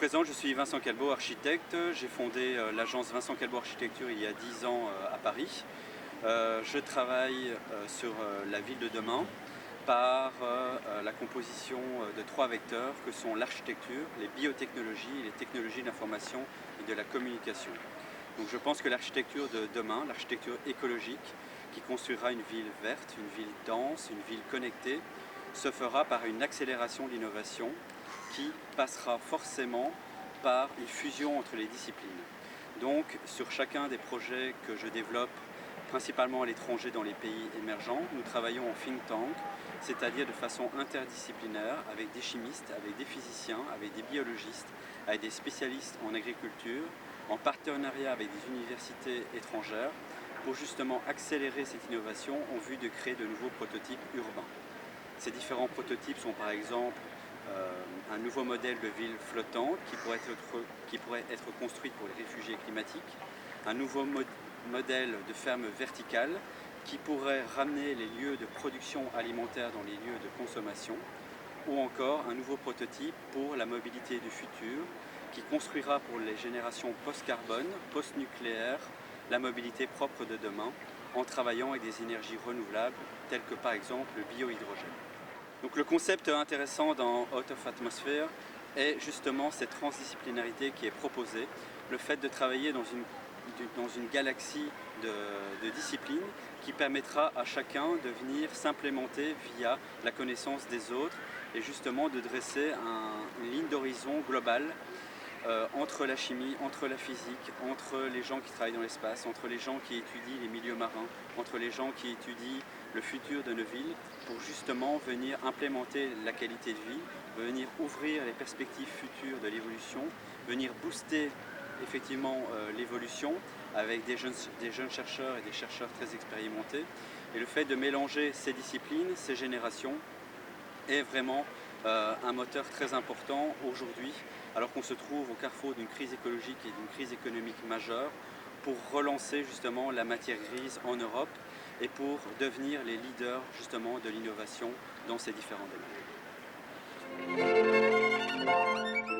présente, je suis Vincent Calbo, architecte. J'ai fondé l'agence Vincent Calbo Architecture il y a 10 ans à Paris. Je travaille sur la ville de demain par la composition de 3 vecteurs que sont l'architecture, les biotechnologies et les technologies de l'information et de la communication. Donc je pense que l'architecture de demain, l'architecture écologique, qui construira une ville verte, une ville dense, une ville connectée, se fera par une accélération de l'innovation qui passera forcément par une fusion entre les disciplines. Donc sur chacun des projets que je développe, principalement à l'étranger dans les pays émergents, nous travaillons en think tank, c'est-à-dire de façon interdisciplinaire avec des chimistes, avec des physiciens, avec des biologistes, avec des spécialistes en agriculture, en partenariat avec des universités étrangères pour justement accélérer cette innovation en vue de créer de nouveaux prototypes urbains. Ces différents prototypes sont par exemple un nouveau modèle de ville flottante qui pourrait être construite pour les réfugiés climatiques, un nouveau modèle de ferme verticale qui pourrait ramener les lieux de production alimentaire dans les lieux de consommation, ou encore un nouveau prototype pour la mobilité du futur qui construira pour les générations post-carbone, post-nucléaire, la mobilité propre de demain en travaillant avec des énergies renouvelables telles que par exemple le biohydrogène. Donc le concept intéressant dans Out of Atmosphere est justement cette transdisciplinarité qui est proposée, le fait de travailler dans une galaxie de disciplines qui permettra à chacun de venir s'implémenter via la connaissance des autres et justement de dresser une ligne d'horizon globale entre la chimie, entre la physique, entre les gens qui travaillent dans l'espace, entre les gens qui étudient les milieux marins, entre les gens qui étudient le futur de nos villes, pour justement venir implémenter la qualité de vie, venir ouvrir les perspectives futures de l'évolution, venir booster effectivement l'évolution avec des jeunes chercheurs et des chercheurs très expérimentés. Et le fait de mélanger ces disciplines, ces générations, est vraiment un moteur très important aujourd'hui, alors qu'on se trouve au carrefour d'une crise écologique et d'une crise économique majeure, pour relancer justement la matière grise en Europe et pour devenir les leaders justement de l'innovation dans ces différents domaines.